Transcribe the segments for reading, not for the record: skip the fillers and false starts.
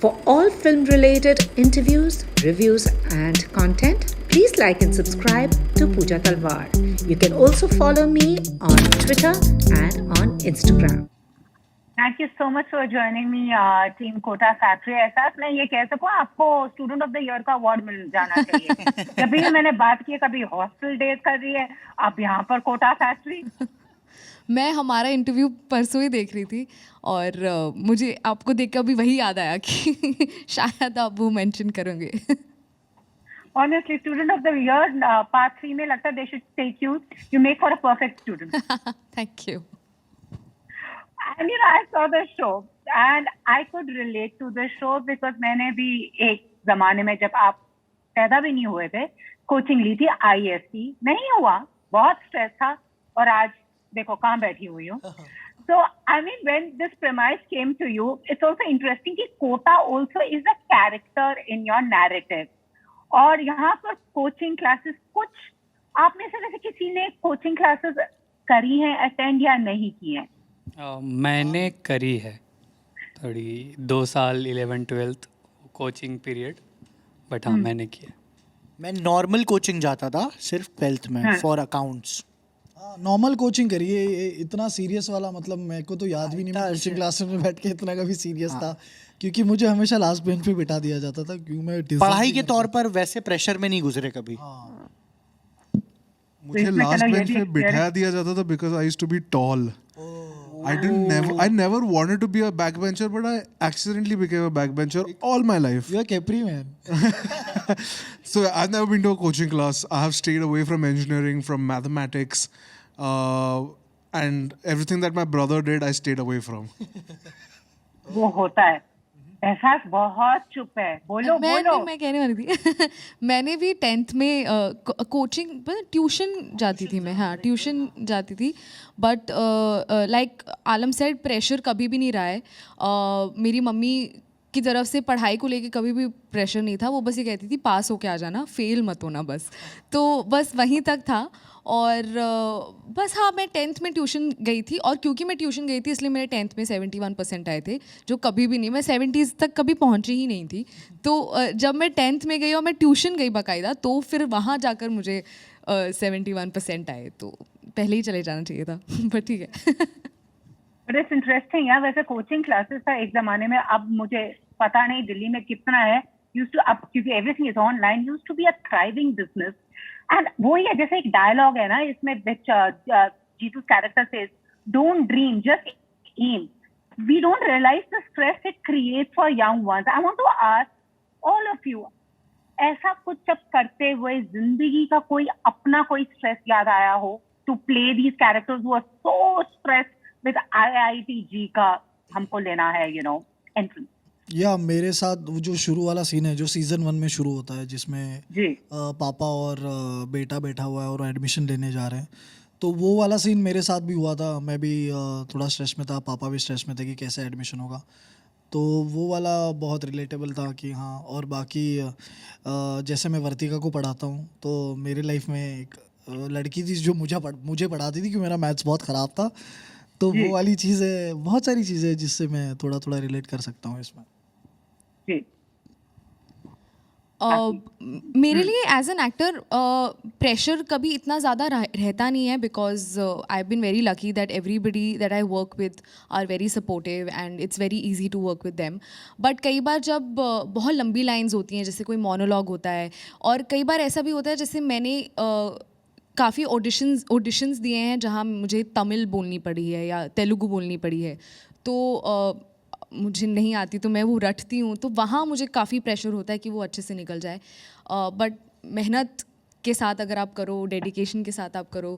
For all film-related interviews, reviews, and content, please like and subscribe to Pooja Talwar. You can also follow me on Twitter and on Instagram. Thank you so much for joining me, team Kota Factory. ऐसा मैं ये कह सकूँ आपको student of the year का award मिल जाना चाहिए. जब भी मैंने बात की कभी हॉस्टल डेज कर रही है, आप यहाँ पर कोटा फैक्ट्री. मैं हमारा इंटरव्यू परसों ही देख रही थी और मुझे आपको देख कर भी वही याद आया कि शायद आप वो मेंशन करोगे. Honestly, student of the year part 3 में लगता है they should take you. You make for a perfect student. Thank you. And you know, I saw the show and I could relate to the show because मैंने भी एक जमाने में जब आप पैदा भी नहीं हुए थे कोचिंग ली थी ISC. नहीं हुआ, बहुत स्ट्रेस था और आज देखो कहाँ बैठी हुई हूँ. So I mean, when this premise came to you, it's also interesting कि Kota also is a character in your narrative. और यहाँ पर कोचिंग क्लासेस कुछ आप में से वैसे किसी ने कोचिंग क्लासेस करी हैं, अटेंड या नहीं की हैं? मैंने करी है थोड़ी 2 साल 11-12 कोचिंग पीरियड, बट हाँ मैंने किया. मैं नॉर्मल कोचिंग जाता था सिर्फ 12th में फॉर अकाउंट्स. नॉर्मल कोचिंग करिए, इतना सीरियस वाला मतलब मेरे को तो याद भी नहीं मैं कोचिंग क्लासेस में बैठ के इतना कभी सीरियस था, क्योंकि मुझे हमेशा लास्ट बेंच पे बिठा दिया जाता था क्योंकि मैं पढ़ाई के तौर पर वैसे प्रेशर में नहीं गुजरे कभी. मुझे लास्ट बेंच पे बिठाया दिया जाता था because I used to be tall. I never wanted to be a backbencher, but I accidentally became a backbencher all my life. You are Capri man. So I've never been to a coaching class. I have stayed away from engineering, from mathematics, and everything that my brother did, I stayed away from. वो होता है, एहसास बहुत चुप है. बोलो बोलो. मैं कहने वाली थी मैंने भी 10th में कोचिंग ट्यूशन जाती थी मैं. हाँ, ट्यूशन जाती थी, but like Alam said pressure कभी भी नहीं रहा है. मेरी मम्मी की तरफ से पढ़ाई को लेके कभी भी प्रेशर नहीं था. वो बस ये कहती थी पास होके आ जाना, फेल मत होना बस. तो बस वहीं तक था. और बस हाँ, मैं 10th में ट्यूशन गई थी और क्योंकि मैं ट्यूशन गई थी इसलिए मेरे 10th में 71% आए थे, जो कभी भी नहीं, मैं 70s तक कभी पहुंची ही नहीं थी. तो जब मैं 10th में गई और मैं ट्यूशन गई बाकायदा, तो फिर वहाँ जाकर मुझे 71% आए. तो पहले ही चले जाना चाहिए था, पर ठीक है. बट इट्स इंटरेस्टिंग यार. वैसे कोचिंग क्लासेस था एक जमाने में, अब मुझे पता नहीं दिल्ली में कितना है. यूज्ड टू, अब क्योंकि everything is online, used to be a thriving business. And वो ही है, जैसे एक डायलॉग है ना इसमें, Jeetu character says don't dream just aim. We don't realise the stress it creates for young ones. I want to ask all of you, ऐसा कुछ जब करते हुए जिंदगी का कोई अपना कोई स्ट्रेस याद आया हो to play these characters who are so stressed with IITG का हमको लेना है, यू नो, एंट्री? या मेरे साथ वो जो शुरू वाला सीन है जो सीजन 1 में शुरू होता है, जिसमें पापा और बेटा बैठा हुआ है और एडमिशन लेने जा रहे हैं, तो वो वाला सीन मेरे साथ भी हुआ था. मैं भी थोड़ा स्ट्रेस में था, पापा भी स्ट्रेस में थे कि कैसे एडमिशन होगा. तो वो वाला बहुत रिलेटेबल था कि हाँ. और बाकी जैसे मैं वर्तिका को पढ़ाता हूँ, तो मेरे लाइफ में एक लड़की थी जो मुझे पढ़ाती थी कि मेरा मैथ्स बहुत ख़राब था. तो वो वाली चीज़ है, बहुत सारी चीज़ें जिससे मैं थोड़ा थोड़ा रिलेट कर सकता हूँ इसमें. मेरे लिए एज एन एक्टर प्रेशर कभी इतना ज़्यादा रहता नहीं है, because I have been very lucky that everybody that I work with are very supportive and it's very easy to work with them. But कई बार जब बहुत लंबी लाइंस होती हैं, जैसे कोई मोनोलॉग होता है, और कई बार ऐसा भी होता है जैसे मैंने काफ़ी ऑडिशंस दिए हैं जहाँ मुझे तमिल बोलनी पड़ी है या तेलुगु बोलनी पड़ी है, तो मुझे नहीं आती, तो मैं वो रटती हूँ. तो वहाँ मुझे काफ़ी प्रेशर होता है कि वो अच्छे से निकल जाए. बट मेहनत के साथ अगर आप करो, डेडिकेशन के साथ आप करो,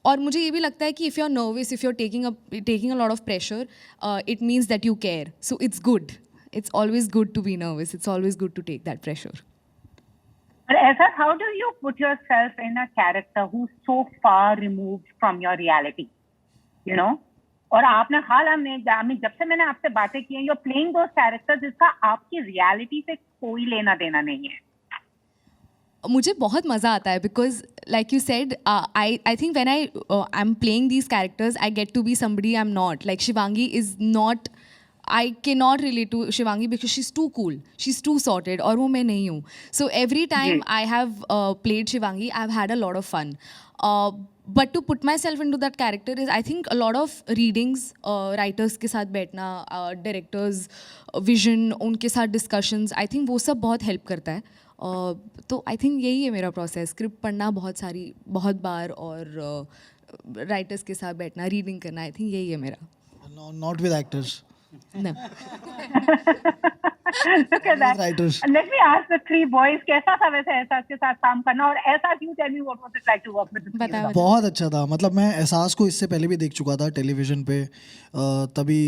और मुझे ये भी लगता है कि if you are nervous, if you are taking a lot of pressure, it means that you care. So it's good. It's always good to be nervous. It's always good to take that pressure. But Aizad, how do you put yourself in a character who's so far removed from your reality? You know? और आपने हाल में जब से मैंने आपसे बातें की हैं, you're playing those characters जिसका आपकी reality से कोई लेना देना नहीं है. मुझे बहुत मज़ा आता है because like you said, I think when I'm playing these characters, I get to be somebody I'm not. Like Shivangi is not, I cannot relate to Shivangi because she's too cool, she's too sorted, और वो मैं नहीं हूँ. So every time I have played Shivangi, I've had a lot of fun. But to put myself into that character is, I think, a lot of readings, writers के साथ बैठना, directors vision, उनके साथ discussions, I think वो सब बहुत help करता है. तो आई थिंक यही है मेरा प्रोसेस, स्क्रिप्ट पढ़ना बहुत बार, और राइटर्स के साथ बैठना, रीडिंग करना, आई थिंक यही है मेरा. Not with actors. No. Look at that. Writers. Let me ask the three boys, कैसा था वैसे एहसास के साथ काम करना, और एहसास, you tell me what was it like to work with the three of them? बहुत अच्छा था. मतलब मैं एहसास को इससे पहले भी देख चुका था टेलीविज़न पे. तभी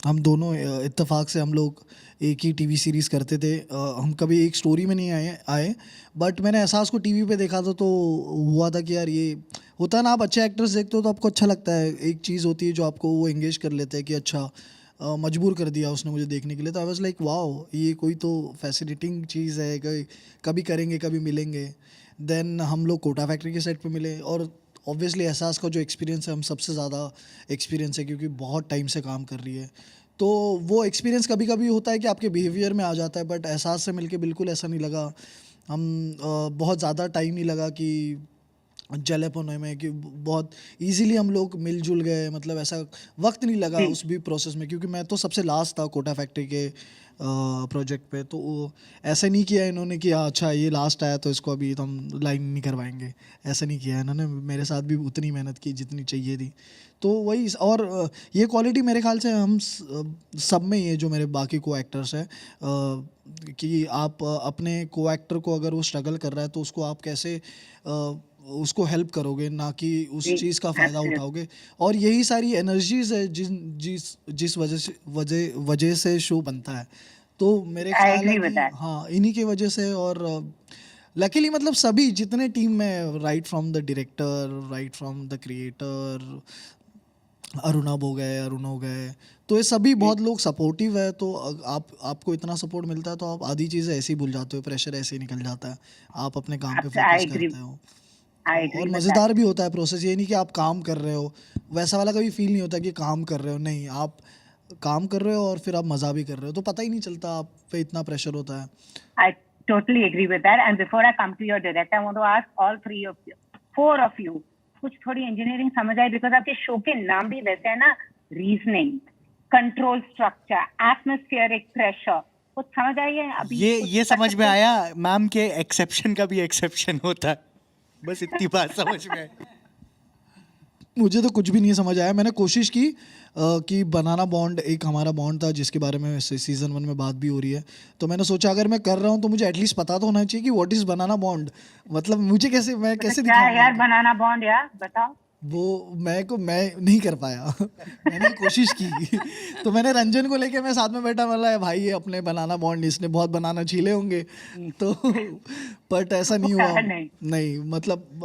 हम दोनों इत्तेफाक से हम लोग एक ही टीवी सीरीज़ करते थे. हम कभी एक स्टोरी में नहीं आए बट मैंने एहसास को टीवी पे देखा था, तो हुआ था कि यार ये होता है ना, आप अच्छे एक्टर्स देखते हो तो आपको अच्छा लगता है. एक चीज़ होती है जो आपको वो एंगेज कर लेते हैं कि अच्छा, मजबूर कर दिया उसने मुझे देखने के लिए. तो आई वाज लाइक वाओ, ये कोई तो फैसिनेटिंग चीज़ है, कभी करेंगे कभी मिलेंगे. देन हम लोग कोटा फैक्ट्री के सेट पे मिले, और ऑब्वियसली एहसास का जो एक्सपीरियंस है, हम सबसे ज़्यादा एक्सपीरियंस है क्योंकि बहुत टाइम से काम कर रही है. तो वो एक्सपीरियंस कभी कभी होता है कि आपके बिहेवियर में आ जाता है, बट एहसास से मिलके बिल्कुल ऐसा नहीं लगा. हम बहुत ज़्यादा टाइम नहीं लगा कि जलप होने में, कि बहुत इजीली हम लोग मिलजुल गए. मतलब ऐसा वक्त नहीं लगा उस भी प्रोसेस में, क्योंकि मैं तो सबसे लास्ट था कोटा फैक्ट्री के प्रोजेक्ट पे. तो ऐसा नहीं किया इन्होंने कि अच्छा ये लास्ट आया तो इसको अभी तो हम लाइन नहीं करवाएंगे. ऐसा नहीं किया इन्होंने. मेरे साथ भी उतनी मेहनत की जितनी चाहिए थी. तो वही, और ये क्वालिटी मेरे ख्याल से हम सब में ही है, जो मेरे बाकी को एक्टर्स हैं, कि आप अपने को एक्टर को अगर वो स्ट्रगल कर रहा है तो उसको आप कैसे उसको हेल्प करोगे, ना कि उस चीज़ का फ़ायदा उठाओगे. और यही सारी एनर्जीज है जिस वजह से शो बनता है. तो मेरे ख्याल है कि हाँ, इन्हीं की वजह से. और लकीली मतलब सभी जितने टीम में, right from the director, right from the creator, Arunabh हो गए, तो ये सभी बहुत लोग सपोर्टिव है. तो आपको इतना सपोर्ट मिलता है तो आप आधी चीज़ें ऐसे ही भूल जाते हो, प्रेशर ऐसे ही निकल जाता है, आप अपने काम पे फोकस करते हो. और मज़ेदार भी होता है प्रोसेस. ये नहीं कि आप काम कर रहे हो, वैसा वाला कभी फील नहीं होता कि काम कर रहे हो. नहीं, आप काम कर रहे हो और फिर आप मज़ा भी कर रहे हो, तो पता ही नहीं चलता आप पे इतना प्रेशर होता है. I totally agree with that. And before I come to your direct, I want to ask all four of you, कुछ थोड़ी इंजीनियरिंग समझ आई, बिकॉज आपके शो के नाम भी वैसे है ना, reasoning, control structure, atmospheric pressure, कुछ समझ आई है अभी? ये समझ में आया मैम के एक्सेप्शन का भी एक्सेप्शन होता है. बस इतनी बात समझ में आई. मुझे तो कुछ भी नहीं समझ आया. मैंने कोशिश की कि बनाना बॉन्ड एक हमारा बॉन्ड था जिसके बारे में सीज़न 1 में बात भी हो रही है. तो मैंने सोचा अगर मैं कर रहा हूँ तो मुझे एटलीस्ट पता तो होना चाहिए कि व्हाट इज़ बनाना बॉन्ड. मतलब मुझे कैसे दिखाऊंगा यार बनाना बॉन्ड, यार बताओ. वो मैं नहीं कर पाया. मैंने कोशिश की. तो मैंने रंजन को लेके मैं साथ में बैठा, बोला भाई ये अपने बनाना बॉन्ड, इसने बहुत बनाना छीले होंगे. तो बट ऐसा नहीं हुआ. नहीं मतलब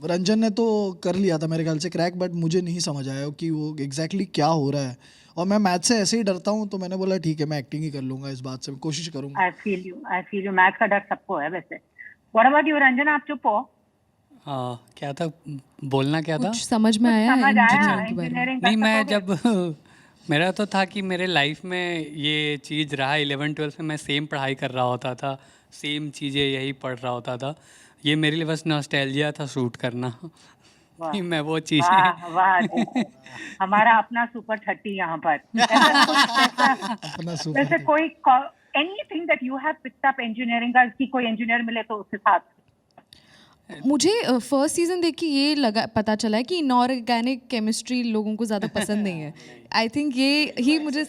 रंजन ने तो कर लिया था मेरे ख्याल से क्रैक, बट मुझे नहीं समझ आया कि वो एग्जैक्टली क्या हो रहा है. और मैं मैथ से ऐसे ही डरता हूँ, तो मैंने बोला ठीक है मैं एक्टिंग ही कर लूंगा, इस बात से मैं कोशिश करूंगा. I feel you. मैथ का डर सबको है वैसे. व्हाट अबाउट यू रंजन, आप चुप हो? क्या था, बोलना क्या था? कुछ समझ में आया इंजीनियरिंग? नहीं, मैं जब मेरा तो था कि मेरे लाइफ में ये चीज़ रहा, 11-12 में मैं सेम पढ़ाई कर रहा होता था, सेम चीज़ें यही पढ़ रहा होता था. ये मेरे लिए बस नॉस्टैल्जिया था शूट करना. नहीं, मैं वो चीज़ हमारा अपना सुपर 30 यहाँ पर. वैसे कोई anything that you have picked up engineering का, कि कोई इंजीनियर मिले तो उसके साथ? मुझे फर्स्ट सीजन देख के ये पता चला है कि इनऑर्गेनिक केमिस्ट्री लोगों को ज़्यादा पसंद नहीं है. आई थिंक ये ही मुझे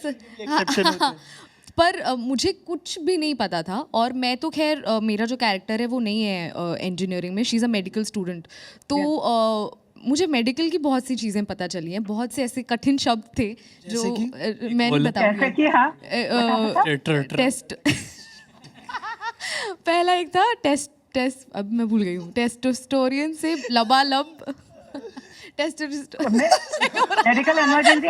पर मुझे कुछ भी नहीं पता था. और मैं तो खैर मेरा जो कैरेक्टर है वो नहीं है इंजीनियरिंग में, she is a medical student. तो मुझे मेडिकल की बहुत सी चीज़ें पता चली हैं. बहुत से ऐसे कठिन शब्द थे जो मैं नहीं बताऊंगी. टेस्ट पहला एक था टेस्ट, अब मैं भूल गई हूँ. टेस्टोस्टेरोन से लबालब मेडिकल इमरजेंसी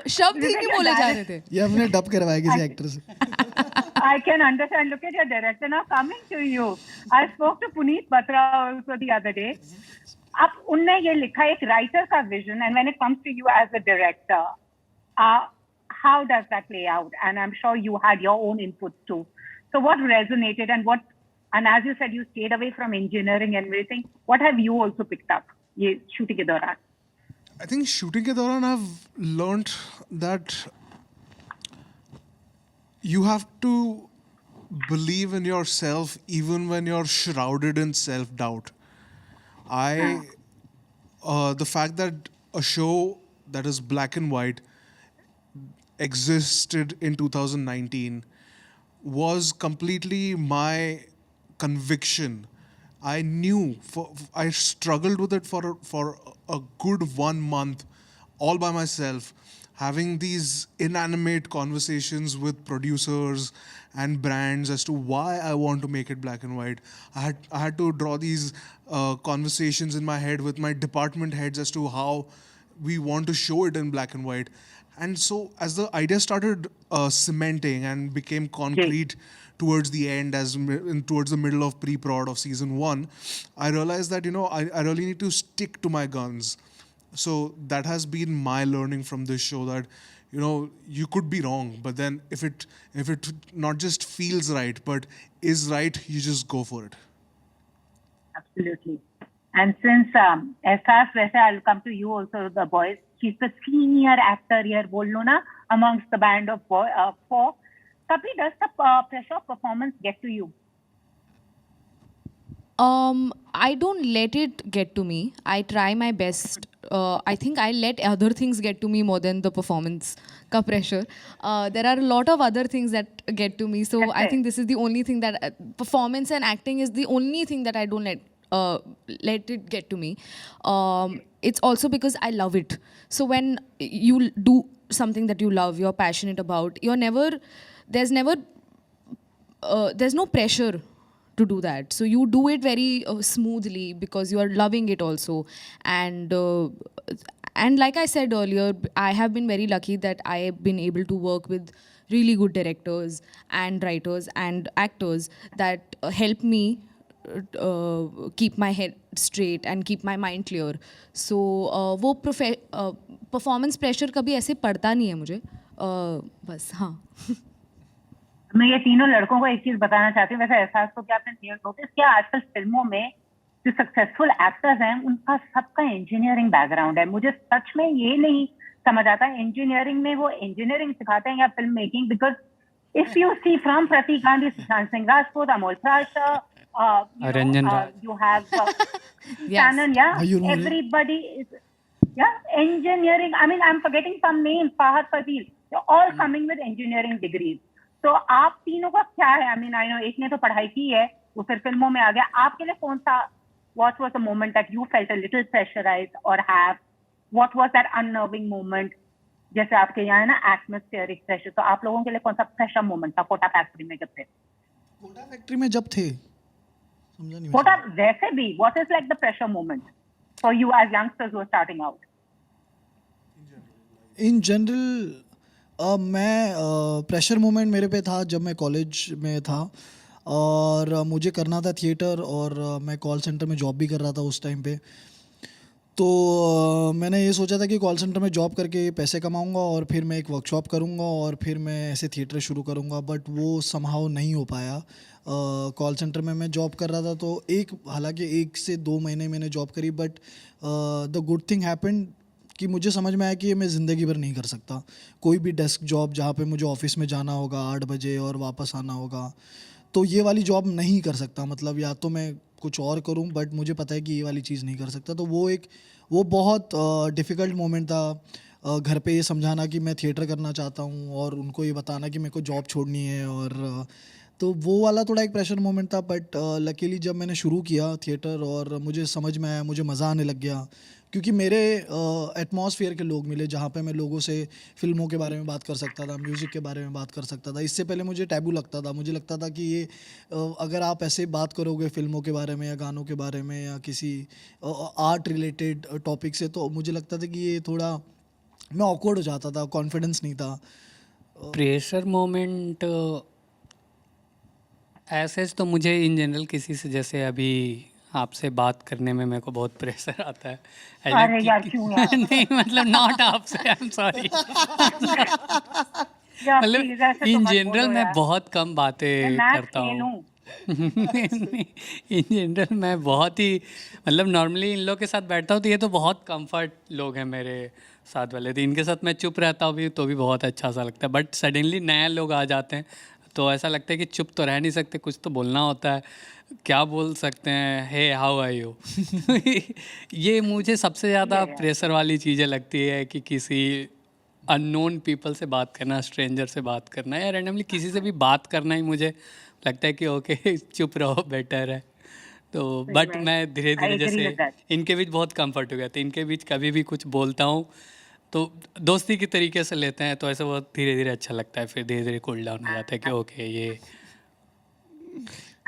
शब्द ही नहीं बोले जा रहे थे. ये हमने डब करवाया किसी एक्टर से. I can understand. Look at your director now coming to you. I spoke to Puneet Batra also the other day. अब उनने ये लिखा एक राइटर का vision, and when it comes to you as a director, how does that play out? And I'm sure you had your own inputs too. So what resonated and as you said, you stayed away from engineering and everything. What have you also picked up ये shooting के दौरान? I think shooting के दौरान I've learned that you have to believe in yourself even when you're shrouded in self-doubt. The fact that a show that is black and white existed in 2019 was completely my conviction. I knew, I struggled with it for a good 1 month all by myself, having these inanimate conversations with producers and brands as to why I want to make it black and white. I had to draw these conversations in my head with my department heads as to how we want to show it in black and white. And so as the idea started cementing and became concrete towards the end, towards the middle of pre-prod of season 1, I realized that, I really need to stick to my guns. So that has been my learning from this show, that, you could be wrong, but then if it not just feels right, but is right, you just go for it. Absolutely. And since Ehsaas, वैसे I'll come to you also, the boys. She's the senior actor here, बोल लो ना, amongst the band of four. Kapri, does the pressure of performance get to you? I don't let it get to me. I try my best. I think I let other things get to me more than the performance ka pressure. There are a lot of other things that get to me. So That's I it. think this is the only thing that performance and acting is the only thing that I don't let it get to me. It's also because I love it. So when you do something that you love, you're passionate about, there's no pressure to do that. So you do it very smoothly because you are loving it also. And like I said earlier, I have been very lucky that I have been able to work with really good directors and writers and actors that help me keep my head straight and keep my mind clear. So वो performance pressure कभी ऐसे पड़ता नहीं है मुझे. बस हाँ. मैं ये तीनों लड़कों को एक चीज बताना चाहती हूँ. वैसे एहसास को क्या आपने नोटिस किया, आजकल फिल्मों में जो सक्सेसफुल एक्टर्स हैं उनका सबका इंजीनियरिंग बैकग्राउंड है. मुझे सच में ये नहीं समझ आता इंजीनियरिंग में वो इंजीनियरिंग सिखाते हैं या film making. Because if you see from Prateek Gandhi, Sushant Singh Rajput, Amol Parashar, Ranjan Raj. you have Yes. Shannon, yeah, Mayur Mole. everybody is, engineering. I mean, I'm forgetting some names, Fahad Fazil, they're all coming with engineering degrees. तो आप तीनों का क्या है? I mean, I know एक ने तो पढ़ाई की है, वो फिर फिल्मों में आ गया. आपके लिए कौन सा, what was the moment that you felt a little pressurized or what was that unnerving moment? जैसे आपके यहाँ है ना atmospheric pressure, तो आप लोगों के लिए कौन सा pressure moment था कोटा फैक्ट्री में जब थे? कोटा फैक्ट्री में जब थे, समझा नहीं. कोटा वैसे भी, what is like the pressure moment for you as youngsters who are starting out? In general मैं प्रेशर मोमेंट मेरे पे था जब मैं कॉलेज में था और मुझे करना था थिएटर और मैं कॉल सेंटर में जॉब भी कर रहा था उस टाइम पे. तो मैंने ये सोचा था कि कॉल सेंटर में जॉब करके पैसे कमाऊंगा और फिर मैं एक वर्कशॉप करूंगा और फिर मैं ऐसे थिएटर शुरू करूंगा. बट वो समहाउ नहीं हो पाया. कॉल सेंटर में मैं जॉब कर रहा था तो हालांकि 1 से 2 महीने मैंने जॉब करी. But the good thing happened कि मुझे समझ में आया कि ये मैं ज़िंदगी भर नहीं कर सकता. कोई भी डेस्क जॉब जहाँ पे मुझे ऑफिस में जाना होगा 8 बजे और वापस आना होगा, तो ये वाली जॉब नहीं कर सकता. मतलब या तो मैं कुछ और करूं, बट मुझे पता है कि ये वाली चीज़ नहीं कर सकता. तो वो बहुत डिफ़िकल्ट मोमेंट था घर पे ये समझाना कि मैं थिएटर करना चाहता हूं और उनको ये बताना कि मेरे को जॉब छोड़नी है. और तो वो वाला थोड़ा एक प्रेशर मोमेंट था. बट लकीली जब मैंने शुरू किया थिएटर और मुझे समझ में आया, मुझे मज़ा आने लग गया क्योंकि मेरे एटमॉस्फेयर के लोग मिले जहाँ पे मैं लोगों से फिल्मों के बारे में बात कर सकता था, म्यूज़िक के बारे में बात कर सकता था. इससे पहले मुझे टैबू लगता था. मुझे लगता था कि ये अगर आप ऐसे बात करोगे फिल्मों के बारे में या गानों के बारे में या किसी आर्ट रिलेटेड टॉपिक से, तो मुझे लगता था कि ये थोड़ा मैं ऑकवर्ड हो जाता था, कॉन्फिडेंस नहीं था. प्रेशर मोमेंट ऐसे तो मुझे इन जनरल किसी से, जैसे अभी आपसे बात करने में मेरे को बहुत प्रेशर आता है। अरे यार, क्यों यार? नहीं मतलब नॉट आपसे, आई एम सॉरी। यार, मतलब please, ऐसे तो इन मत जनरल बोलो मैं यार। बहुत कम बातें मैं करता फेल हूँ। हूँ। इन जनरल मैं बहुत ही मतलब नॉर्मली इन लोग के साथ बैठता हूँ तो ये तो बहुत कंफर्ट लोग हैं मेरे साथ वाले, तो इनके साथ मैं चुप रहता हूँ भी तो भी बहुत अच्छा सा लगता है। बट सडनली नए लोग आ जाते हैं तो ऐसा लगता है कि चुप तो रह नहीं सकते, कुछ तो बोलना होता है। क्या बोल सकते हैं, हे हाउ आर यू। ये मुझे सबसे ज़्यादा प्रेशर वाली चीज़ें लगती है कि किसी अननोन पीपल से बात करना, स्ट्रेंजर से बात करना या रैंडमली किसी से भी बात करना ही मुझे लगता है कि ओके चुप रहो बेटर है। तो बट मैं धीरे I धीरे agree जैसे with that. इनके बीच बहुत कंफर्ट हो गया, तो इनके बीच कभी भी कुछ बोलता हूँ तो दोस्ती की तरीके से लेते हैं, तो ऐसे बहुत धीरे धीरे अच्छा लगता है, फिर धीरे धीरे कूल डाउन हो जाता है कि ओके ये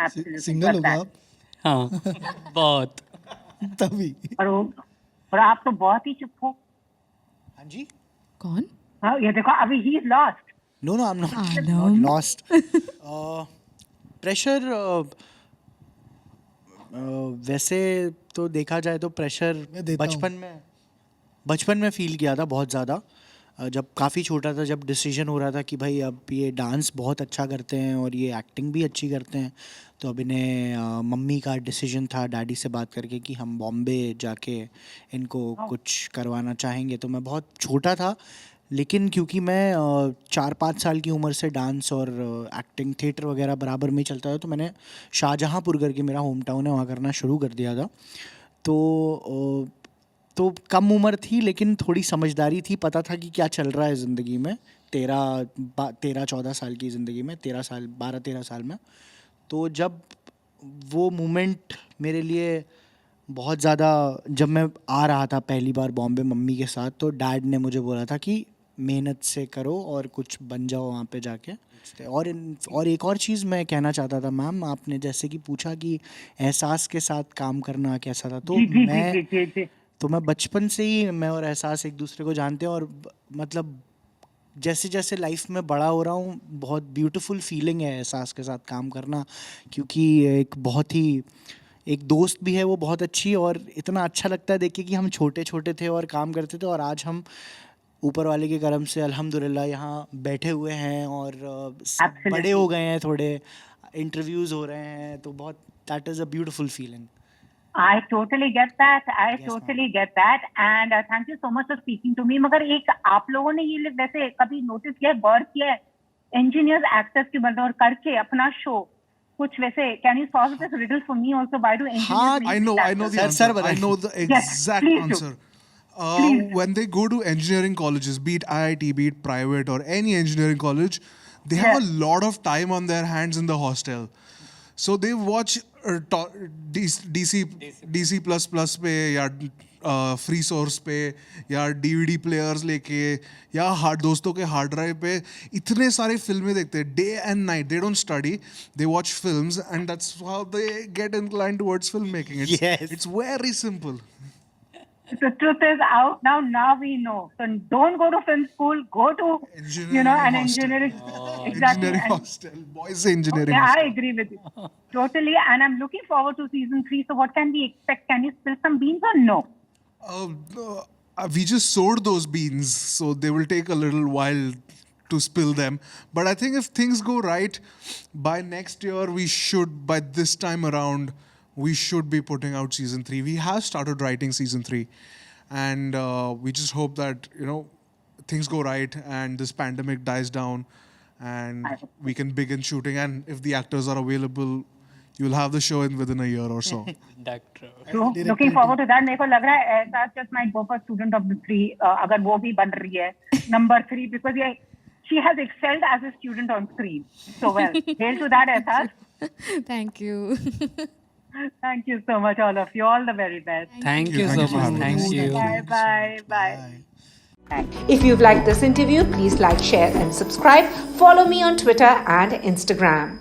Absolutely, सिंगल हो पता गया है। आप? हाँ बहुत। तभी और आप तो बहुत ही चुप हो। हाँ जी। कौन? हाँ, ये देखो अभी he is lost. No, I'm not Adam. lost. Pressure वैसे तो देखा जाए तो प्रेशर मैं देता बचपन में फील किया था बहुत ज़्यादा। जब काफ़ी छोटा था, जब डिसीजन हो रहा था कि भाई अब ये डांस बहुत अच्छा करते हैं और ये एक्टिंग भी अच्छी करते हैं, तो अब इन्हें मम्मी का डिसीजन था डैडी से बात करके कि हम बॉम्बे जाके इनको कुछ करवाना चाहेंगे। तो मैं बहुत छोटा था, लेकिन क्योंकि मैं 4-5 साल की उम्र से डांस और एक्टिंग थिएटर वगैरह बराबर में ही चलता था, तो मैंने शाहजहाँपुर करके मेरा होम टाउन है वहाँ करना शुरू कर दिया था। तो कम उम्र थी लेकिन थोड़ी समझदारी थी, पता था कि क्या चल रहा है ज़िंदगी में। 13-14 साल की ज़िंदगी में, 12-13 साल में। तो जब वो मोमेंट मेरे लिए बहुत ज़्यादा, जब मैं आ रहा था पहली बार बॉम्बे मम्मी के साथ, तो डैड ने मुझे बोला था कि मेहनत से करो और कुछ बन जाओ वहाँ पे जाके। और एक और चीज़ मैं कहना चाहता था मैम, आपने जैसे कि पूछा कि एहसास के साथ काम करना कैसा था, तो मैं बचपन से ही, मैं और एहसास एक दूसरे को जानते हैं, और मतलब जैसे जैसे लाइफ में बड़ा हो रहा हूँ, बहुत ब्यूटीफुल फीलिंग है एहसास के साथ काम करना, क्योंकि एक दोस्त भी है वो बहुत अच्छी, और इतना अच्छा लगता है देखिए कि हम छोटे छोटे थे और काम करते थे, और आज हम ऊपर वाले के करम से अल्हम्दुलिल्लाह यहाँ बैठे हुए हैं और बड़े हो गए हैं, थोड़े इंटरव्यूज़ हो रहे हैं, तो बहुत that is a beautiful feeling. I totally get that. Totally get that. And thank you so much for speaking to me. मगर एक आप लोगों ने ये वैसे कभी नोटिस किया है, गौर किया है, इंजीनियर्स एक्टर्स की बनकर करके अपना शो कुछ वैसे, can you solve this riddle for me also? Why do engineers I know the Sir, answer. sir, I know the exact please do. answer. When they go to engineering colleges, be it IIT, be it private or any engineering college, they have a lot of time on their hands in the hostel. So they watch DC plus पे या free source पे या DVD players लेके या दोस्तों के hard drive पे इतने सारे फिल्में देखते हैं day and night. They don't study, they watch films and that's how they get inclined towards film making. It's very simple. The truth is out now. Now we know. So don't go to film school. Go to an engineering. Exactly. Engineering hostel. Boys engineering Yeah, hostel. I agree with you. Totally. And I'm looking forward to season 3. So what can we expect? Can you spill some beans or no? We just sowed those beans, so they will take a little while to spill them. But I think if things go right, by next year by this time around, we should be putting out season 3. We have started writing season 3, and we just hope that things go right and this pandemic dies down and we can begin shooting. And if the actors are available, you'll have the show within a year or so. So looking forward to that. मेरे को लग रहा है एहसास just might go for student of the 3 अगर वो भी बन रही है number 3, because she has excelled as a student on screen so well. Hail to that, Ehsaas. Thank you. Thank you so much, all of you. All the very best. Thank you so much. Thank you. Bye. If you've liked this interview, please like, share, and subscribe. Follow me on Twitter and Instagram.